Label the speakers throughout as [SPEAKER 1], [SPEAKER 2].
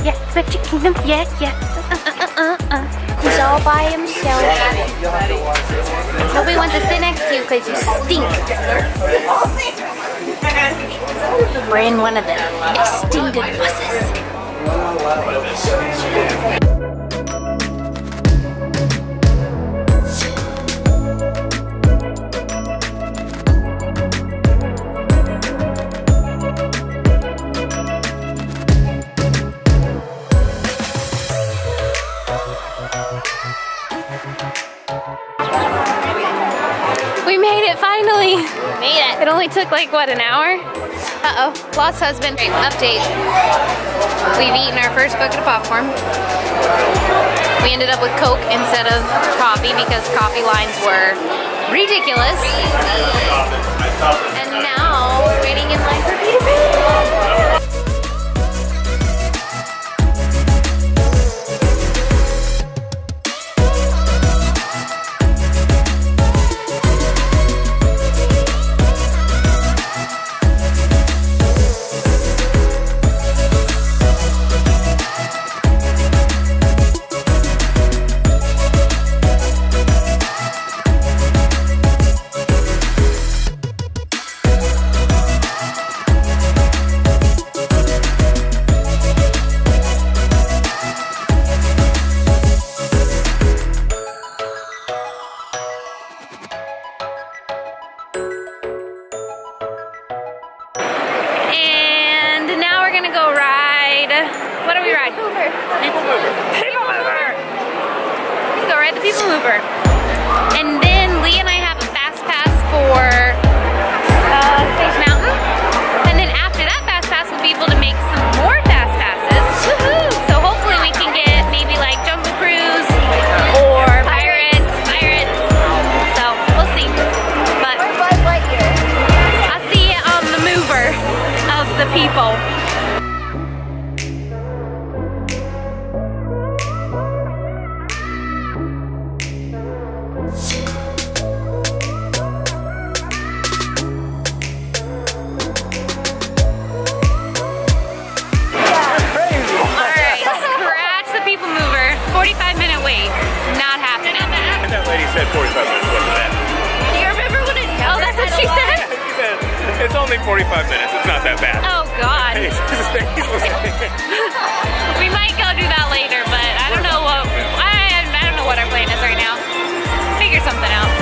[SPEAKER 1] yeah. Magic Kingdom, yeah. He's all by himself. Nobody wants to sit next to you because you stink. We're in one of the extended buses. We made it finally. Made it. It only took like what, an hour? Uh-oh, lost husband. Great update. We've eaten our first bucket of popcorn. We ended up with Coke instead of coffee because coffee lines were ridiculous. And now we're waiting in line for Peter Pan. People mover. And then Lee and I have a fast pass for Space Mountain. And then after that fast pass, we'll be able to make some more fast passes. So hopefully we can get maybe like Jungle Cruise or Pirates. So we'll see. But I'll see you on the mover of the people.
[SPEAKER 2] Said 45 minutes, wasn't that?
[SPEAKER 1] Do you remember what it? Oh, that's what she said?
[SPEAKER 2] She said, it's only 45 minutes, it's not that bad.
[SPEAKER 1] Oh, God. We might go do that later, but I don't know what, I don't know what our plan is right now. Figure something out.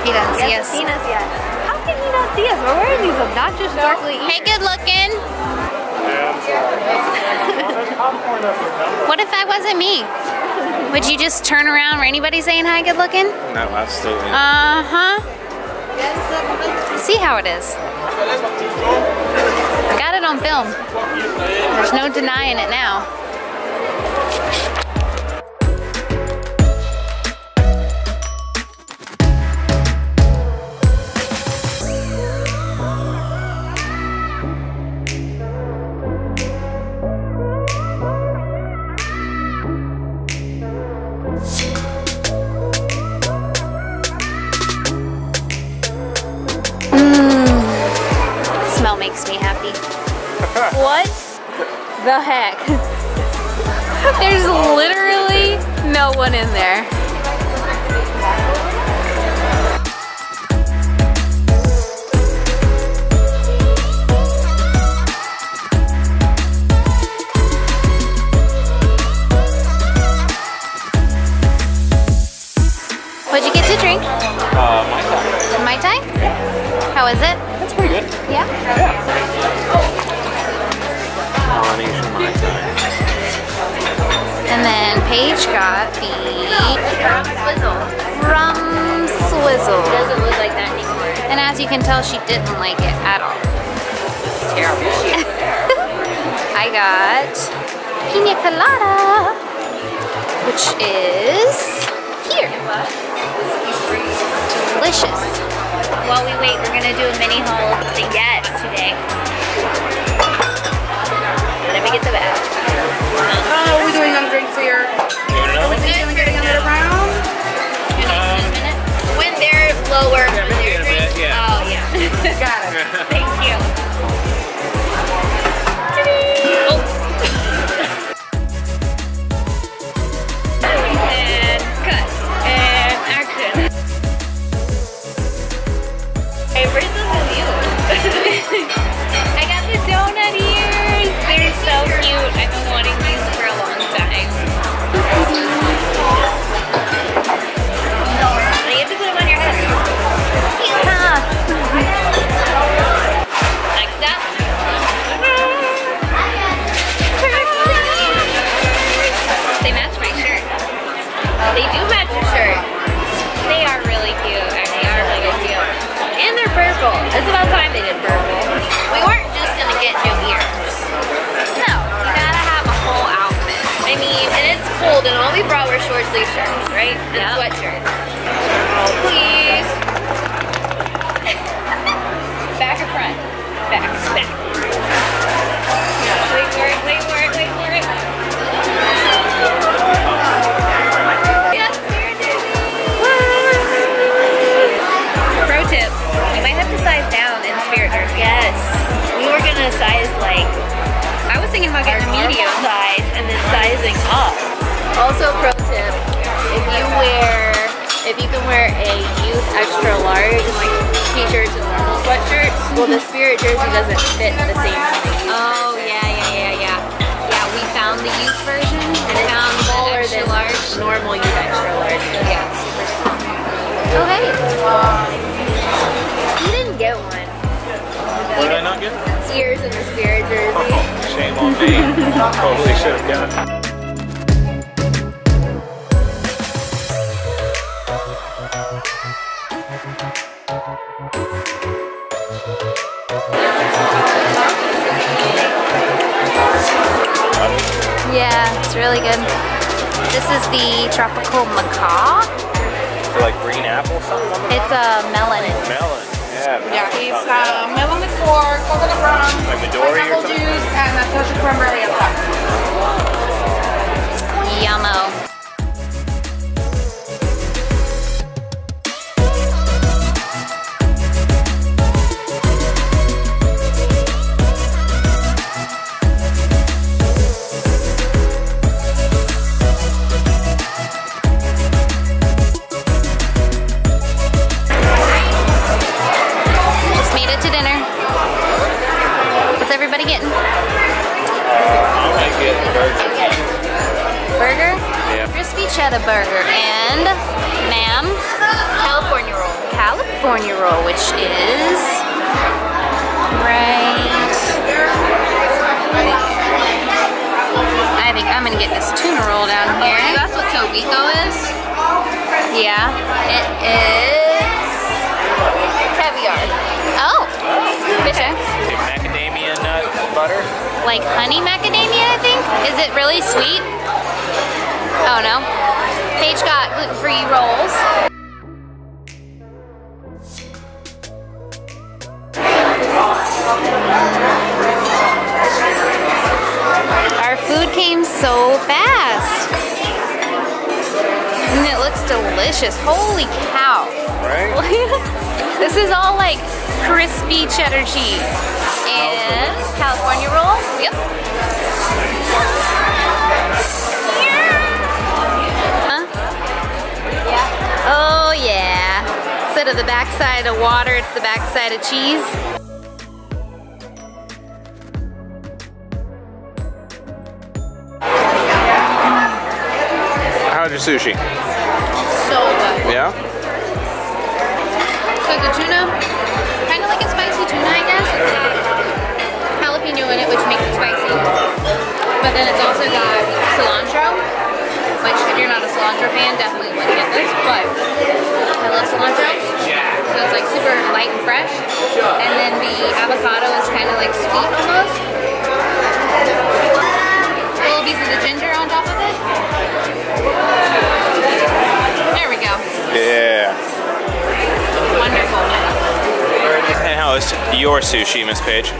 [SPEAKER 1] He doesn't see us. Seen us yet. How can he not see us? We're wearing these obnoxious sparkly. Hey, good looking. What if that wasn't me? Would you just turn around for anybody saying hi, good looking?
[SPEAKER 2] No, absolutely.
[SPEAKER 1] See how it is. I got it on film. There's no denying it now. Smell makes me happy. What the heck? There's literally no one in there. Mai Tai? How is it?
[SPEAKER 2] That's pretty good.
[SPEAKER 1] Yeah?
[SPEAKER 2] Yeah. Polynesian Mai Tai.
[SPEAKER 1] And then Paige got the
[SPEAKER 3] Rum swizzle.
[SPEAKER 1] rum swizzle.
[SPEAKER 3] It doesn't look like that anymore.
[SPEAKER 1] And as you can tell, she didn't like it at all.
[SPEAKER 3] It's terrible.
[SPEAKER 1] I got pina colada, which is here. Delicious.
[SPEAKER 3] While we wait, we're gonna do a mini haul of the Yes today. Let me get the bag.
[SPEAKER 4] How are we doing on drinks here? Are we thinking of getting another round?
[SPEAKER 3] When they're lower for
[SPEAKER 2] maybe
[SPEAKER 3] their
[SPEAKER 2] in a bit,
[SPEAKER 3] drinks.
[SPEAKER 2] yeah.
[SPEAKER 3] Oh yeah.
[SPEAKER 4] Got it.
[SPEAKER 3] Thank you. Oh. And cut. And action. Hey, where's the view? I got the donut ears. They're so cute. I've been wanting these for a long time. You have to put them on your head. Next up. They match my shirt. They do match your shirt. They are really cute. They are really cute. And they're purple. It's about time they did purple. We weren't just gonna get new ears. No, you gotta have a whole outfit. I mean, and it's cold, and all we brought were short sleeve shirts, right? And sweatshirts. Oh, please. Back or front? Back. Back. Wait for it, wait for it, wait for it. Yes, dear Disney. Pro tip, you might have to size down in spirit jersey. Yes. We were gonna size like,
[SPEAKER 1] I was thinking about getting a medium.
[SPEAKER 3] size and then sizing up. Also pro tip, if you can wear a youth extra large, like t-shirts and normal sweatshirts, well the spirit jersey doesn't fit the same as the youth.
[SPEAKER 1] Oh, yeah. Yeah, we found the youth version.
[SPEAKER 3] And it's
[SPEAKER 1] found the
[SPEAKER 3] smaller
[SPEAKER 1] extra
[SPEAKER 3] than
[SPEAKER 1] large.
[SPEAKER 3] normal youth extra large. Yeah, super small.
[SPEAKER 1] Oh, hey.
[SPEAKER 3] You didn't get one.
[SPEAKER 2] What did I not get?
[SPEAKER 3] Ears in the spirit jersey.
[SPEAKER 2] Oh, shame on me. Totally should have done it.
[SPEAKER 1] Yeah, it's really good. This is the tropical macaw.
[SPEAKER 2] Like green apple something on the
[SPEAKER 1] It's a melon.
[SPEAKER 2] melon. Yeah.
[SPEAKER 4] Yeah, it's melon liqueur, coconut rum,
[SPEAKER 2] Like Midori or
[SPEAKER 4] pineapple
[SPEAKER 2] something?
[SPEAKER 4] juice, and a touch of cranberry on top.
[SPEAKER 1] Yummo. Just made it to dinner. What's everybody getting?
[SPEAKER 2] I'm gonna get burger.
[SPEAKER 1] Burger?
[SPEAKER 2] Yeah.
[SPEAKER 1] Crispy cheddar burger and, ma'am,
[SPEAKER 3] California roll.
[SPEAKER 1] California roll, which is right. I think I'm gonna get this tuna roll down here.
[SPEAKER 3] That's what Tobiko is?
[SPEAKER 1] Yeah.
[SPEAKER 3] It is caviar.
[SPEAKER 1] Oh. Okay.
[SPEAKER 2] Macadamia nut butter.
[SPEAKER 1] Like honey macadamia, I think. Is it really sweet? Oh no. Paige got gluten-free rolls. Our food came so fast. And it looks delicious. Holy cow.
[SPEAKER 2] Right?
[SPEAKER 1] This is all like crispy cheddar cheese. And California roll. Yep. Huh? Yeah. Oh yeah. Instead of the backside of water, it's the backside of cheese.
[SPEAKER 2] How's your sushi?
[SPEAKER 3] So good.
[SPEAKER 2] Yeah?
[SPEAKER 1] So the tuna, kind of like a spicy tuna, I guess. It's got jalapeno in it, which makes it spicy. But then it's also got cilantro, which if you're not a cilantro fan, definitely wouldn't get this. But I love cilantro, so it's like super light and fresh. And then the avocado is kind of like sweet almost. A little piece of the ginger on top of it. There we go.
[SPEAKER 2] Yeah.
[SPEAKER 1] Wonderful.
[SPEAKER 2] And how is your sushi, Miss Paige?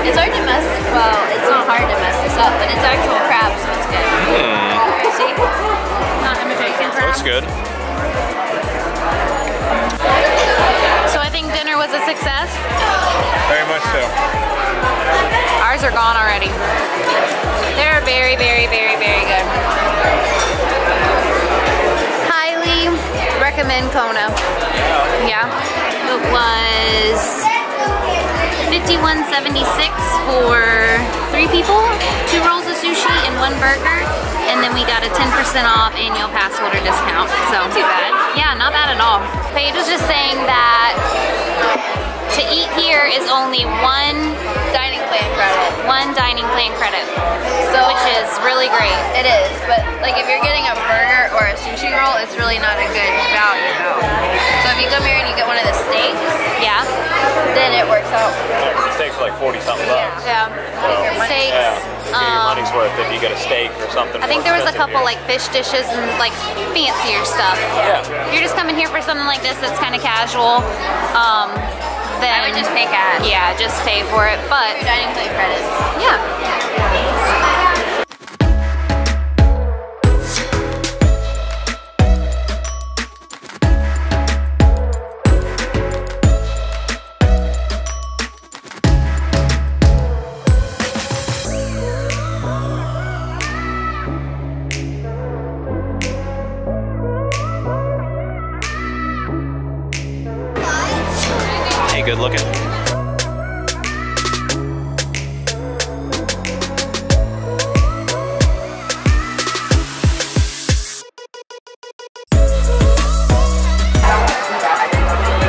[SPEAKER 3] It's hard to mess, well, it's not hard to mess this up, but it's actual crab, so it's good. See?
[SPEAKER 1] Not imitation crab.
[SPEAKER 2] Looks good.
[SPEAKER 1] So I think dinner was a success.
[SPEAKER 2] Very much so.
[SPEAKER 1] Ours are gone already. They're very, very, very, very good. Highly recommend Kona. Yeah. It was $51.76 for 3 people, 2 rolls of sushi and 1 burger, and then we got a 10% off annual pass holder discount. So
[SPEAKER 3] Not too bad.
[SPEAKER 1] Yeah, not bad at all. Paige was just saying that to eat here is only one
[SPEAKER 3] Dining plan credit.
[SPEAKER 1] so which is really great.
[SPEAKER 3] It is, but like if you're getting a burger or a sushi roll, it's really not a good value though. So if you come here and you get one of the steaks,
[SPEAKER 1] Yeah,
[SPEAKER 3] then it works out.
[SPEAKER 2] The steaks are like 40-something bucks.
[SPEAKER 1] yeah. Steaks.
[SPEAKER 2] Yeah. You get your money's worth if you get a steak or something.
[SPEAKER 1] I think there was a couple like fish dishes and like fancier stuff.
[SPEAKER 2] Yeah.
[SPEAKER 1] If you're just coming here for something like this that's kind of casual, then
[SPEAKER 3] I would just pay cash.
[SPEAKER 1] Yeah, just pay for it. But
[SPEAKER 3] Dining plan credits.
[SPEAKER 1] yeah.
[SPEAKER 2] Hey, good looking.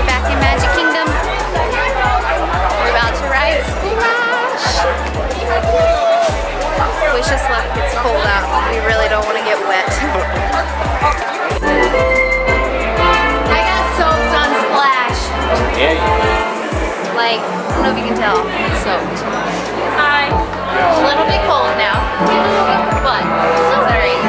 [SPEAKER 1] Back in Magic Kingdom. We're about to ride Splash. Wish us luck, it's cold out. We really don't want to get wet. I got soaked on Splash.
[SPEAKER 2] Yeah.
[SPEAKER 1] Like, I don't know if you can tell, it's soaked. Hi. A little bit cold now, but still great.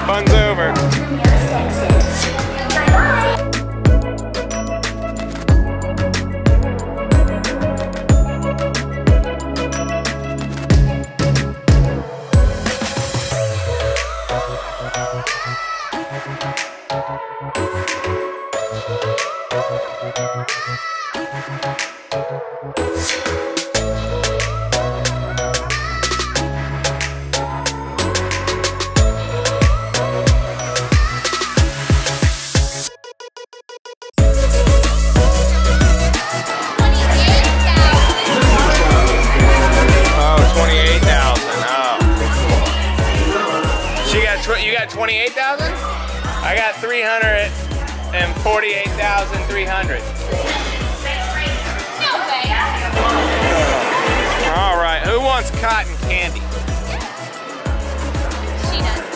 [SPEAKER 2] Fun's over. You got 28,000? I got 348,300.
[SPEAKER 1] No way.
[SPEAKER 2] All right. Who wants cotton candy?
[SPEAKER 1] She does.